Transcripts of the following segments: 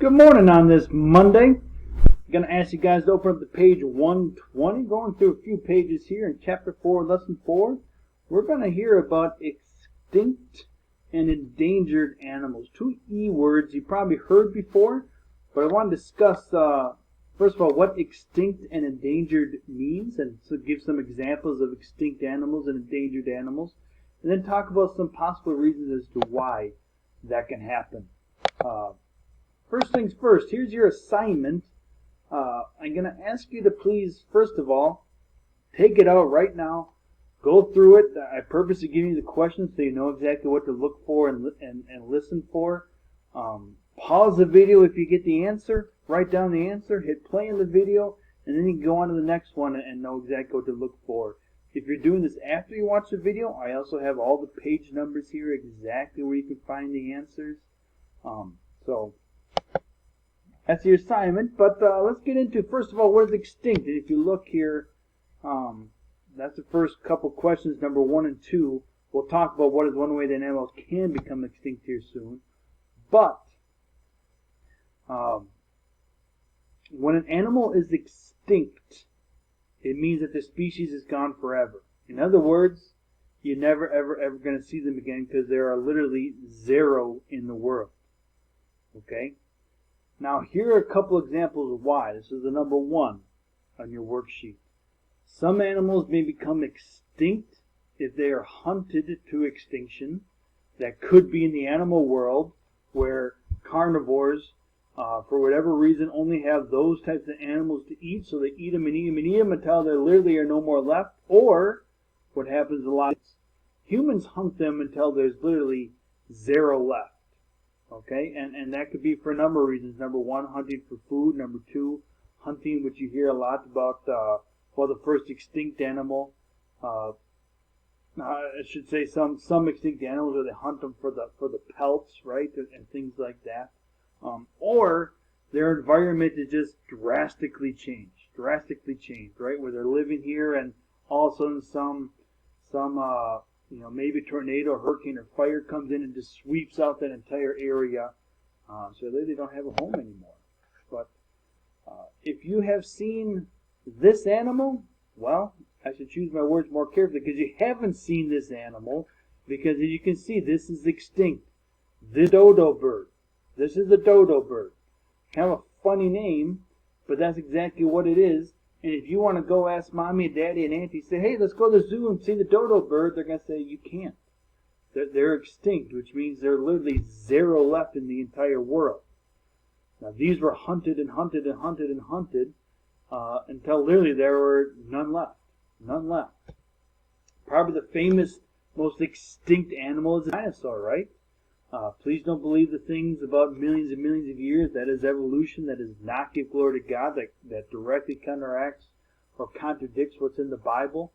Good morning on this Monday. I'm going to ask you guys to open up to page 120, going through a few pages here in chapter 4, lesson 4. We're going to hear about extinct and endangered animals. Two E words you probably heard before, but I want to discuss, first of all, what extinct and endangered means, and so give some examples of extinct animals and endangered animals, and then talk about some possible reasons as to why that can happen. First things first, here's your assignment. I'm going to ask you to please, first of all, take it out right now. Go through it. I purposely give you the questions so you know exactly what to look for and listen for. Pause the video if you get the answer. Write down the answer. Hit play in the video. And then you can go on to the next one and know exactly what to look for. If you're doing this after you watch the video, I also have all the page numbers here, exactly where you can find the answers. So that's your assignment, but let's get into, first of all, what is extinct? And if you look here, that's the first couple questions, number 1 and 2. We'll talk about what is one way that an animal can become extinct here soon. But when an animal is extinct, it means that the species is gone forever. In other words, you're never, ever going to see them again because there are literally zero in the world. Okay? Now, here are a couple examples of why. This is the number 1 on your worksheet. Some animals may become extinct if they are hunted to extinction. That could be in the animal world where carnivores, for whatever reason, only have those types of animals to eat, so they eat them and eat them and eat them until there literally are no more left. Or, what happens a lot is humans hunt them until there's literally zero left. Okay, and that could be for a number of reasons. Number 1, hunting for food. Number 2, hunting, which you hear a lot about, the first extinct animal. I should say some extinct animals, where they hunt them for the pelts, right, and things like that. Or their environment is just drastically changed, right, where they're living here and all of a sudden some maybe a tornado, or hurricane, or fire comes in and just sweeps out that entire area, so they don't have a home anymore. But if you have seen this animal, well, I should choose my words more carefully, because you haven't seen this animal, because as you can see, this is extinct. The dodo bird. This is the dodo bird. Kind of a funny name, but that's exactly what it is. And if you want to go ask mommy and daddy and auntie, say, hey, let's go to the zoo and see the dodo bird, they're going to say, you can't. They're extinct, which means there are literally zero left in the entire world. Now, these were hunted and hunted and hunted and hunted until literally there were none left. None left. Probably the famous, most extinct animal is a dinosaur, right? Please don't believe the things about millions and millions of years. That is evolution. That does not give glory to God. That directly counteracts or contradicts what's in the Bible.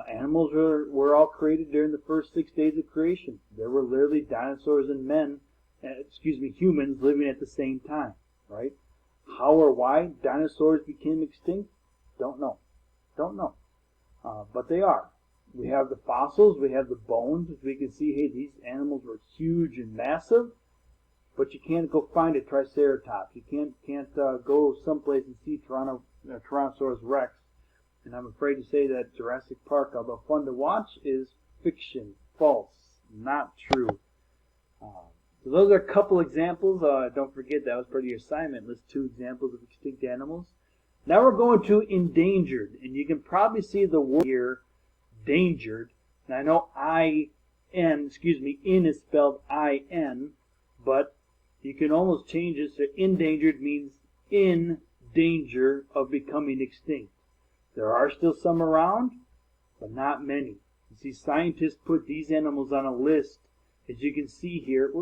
Animals were all created during the first 6 days of creation. There were literally dinosaurs and humans living at the same time, right? How or why dinosaurs became extinct? Don't know. But they are. We have the fossils, we have the bones, which we can see, hey, these animals were huge and massive, but you can't go find a triceratops. You can't go someplace and see Tyrannosaurus Rex. And I'm afraid to say that Jurassic Park, although fun to watch, is fiction, false, not true. So those are a couple examples. Don't forget, that was part of your assignment. List 2 examples of extinct animals. Now we're going to endangered, and you can probably see the word here, endangered. And I know in is spelled I-N, but you can almost change it so endangered means in danger of becoming extinct. There are still some around, but not many. You see, scientists put these animals on a list, as you can see here,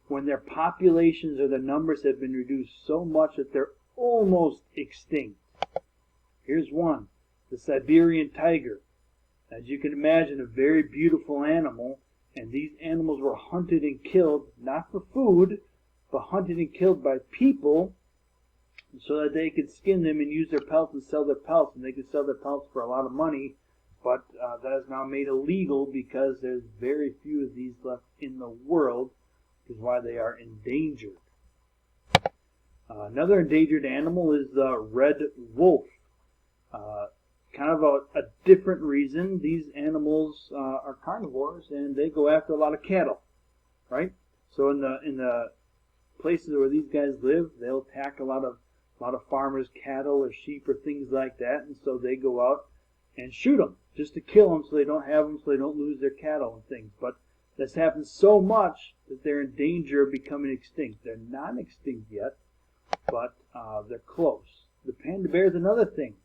when their populations or their numbers have been reduced so much that they're almost extinct. Here's one. The Siberian tiger. As you can imagine, a very beautiful animal, and these animals were hunted and killed, not for food, but hunted and killed by people so that they could skin them and use their pelts and sell their pelts, and they could sell their pelts for a lot of money, but that is now made illegal because there's very few of these left in the world. is why they are endangered. Another endangered animal is the red wolf. Kind of a different reason. These animals are carnivores, and they go after a lot of cattle, right? So in the places where these guys live, they'll attack a lot of farmers' cattle or sheep or things like that, and so they go out and shoot them just to kill them, so they don't have them, so they don't lose their cattle and things. But this happens so much that they're in danger of becoming extinct. They're not extinct yet, but they're close. The panda bear is another thing.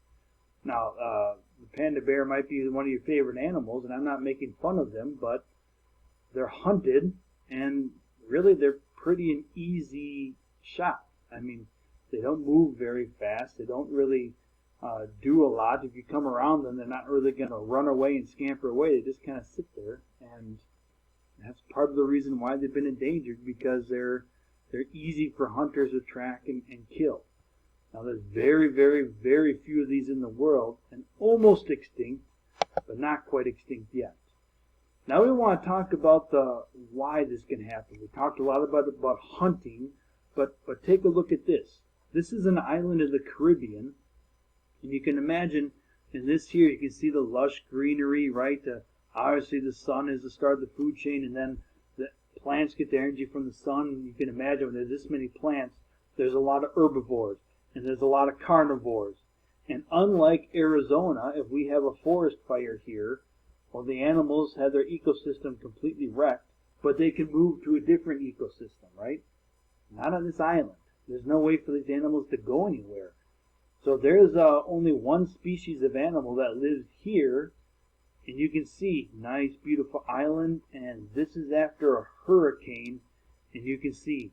Now, the panda bear might be one of your favorite animals, and I'm not making fun of them, but they're hunted, and really they're pretty an easy shot. I mean, they don't move very fast. They don't really do a lot. If you come around them, they're not really going to run away and scamper away. They just kind of sit there, and that's part of the reason why they've been endangered, because they're easy for hunters to track and kill. Now, there's very, very, very few of these in the world, and almost extinct, but not quite extinct yet. Now we want to talk about why this can happen. We talked a lot about hunting, but take a look at this. This is an island in the Caribbean, and you can imagine in this here, you can see the lush greenery, right? Obviously, the sun is the start of the food chain, and then the plants get their energy from the sun. You can imagine when there's this many plants, there's a lot of herbivores, and there's a lot of carnivores. And unlike Arizona, if we have a forest fire here, well, the animals have their ecosystem completely wrecked, but they can move to a different ecosystem, right? Not on this island. There's no way for these animals to go anywhere. So there's only one species of animal that lives here, and you can see, nice, beautiful island, and this is after a hurricane, and you can see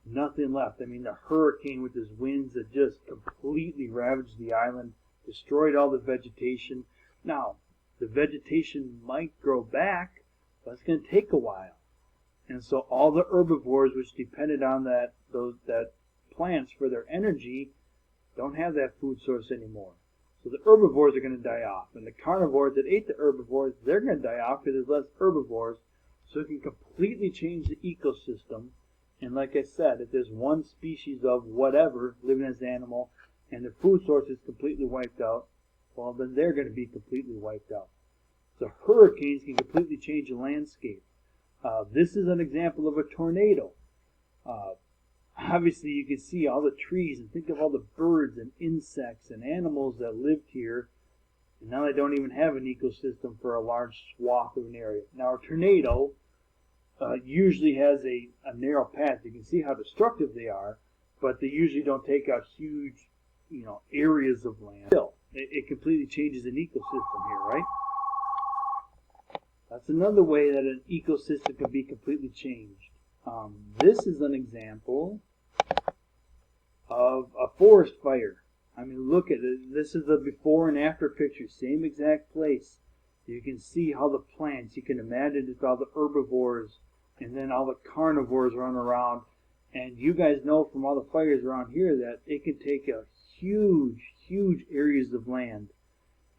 nothing left. I mean, the hurricane with its winds that just completely ravaged the island, destroyed all the vegetation. Now, the vegetation might grow back, but it's going to take a while. And so all the herbivores which depended on that plants for their energy don't have that food source anymore. So the herbivores are going to die off. And the carnivores that ate the herbivores, they're going to die off because there's less herbivores. So it can completely change the ecosystem. And like I said, if there's one species of whatever living as an animal and the food source is completely wiped out, well, then they're going to be completely wiped out. So hurricanes can completely change the landscape. This is an example of a tornado. Obviously, you can see all the trees and think of all the birds and insects and animals that lived here. And now they don't even have an ecosystem for a large swath of an area. Now, a tornado usually has a narrow path. You can see how destructive they are, but they usually don't take out huge, areas of land. Still, it completely changes an ecosystem here, right? That's another way that an ecosystem can be completely changed. This is an example of a forest fire. I mean, look at it. This is the before and after picture, same exact place. You can see how the plants, you can imagine it's all the herbivores and then all the carnivores run around. And you guys know from all the fires around here that it can take a huge, huge areas of land.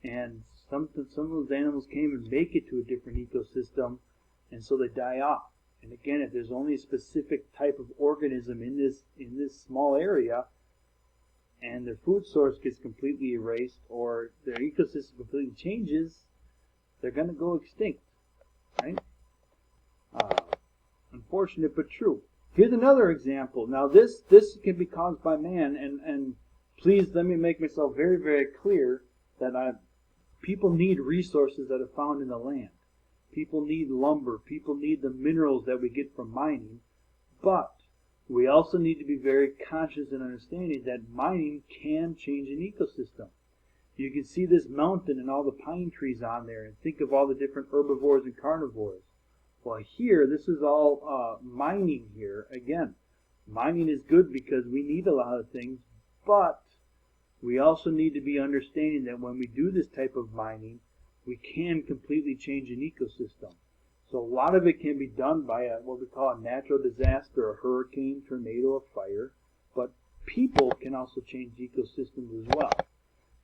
And some of those animals can't even make it to a different ecosystem, and so they die off. And again, if there's only a specific type of organism in this small area, and their food source gets completely erased, or their ecosystem completely changes, they're going to go extinct, right? Unfortunate but true. Here's another example. Now this can be caused by man, and please let me make myself very, very clear that people need resources that are found in the land. People need lumber. People need the minerals that we get from mining. But we also need to be very conscious and understanding that mining can change an ecosystem. You can see this mountain and all the pine trees on there, and think of all the different herbivores and carnivores. Well, here, this is all mining here. Again, mining is good because we need a lot of things, but we also need to be understanding that when we do this type of mining, we can completely change an ecosystem. So a lot of it can be done by what we call a natural disaster, a hurricane, tornado, a fire, but people can also change ecosystems as well.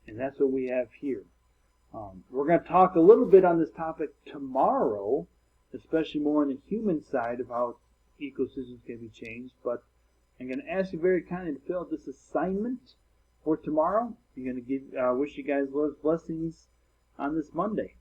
And that's what we have here. We're going to talk a little bit on this topic tomorrow, especially more on the human side about, ecosystems can be changed. But I'm going to ask you very kindly to fill out this assignment for tomorrow. I'm going to wish you guys Lord's blessings on this Monday.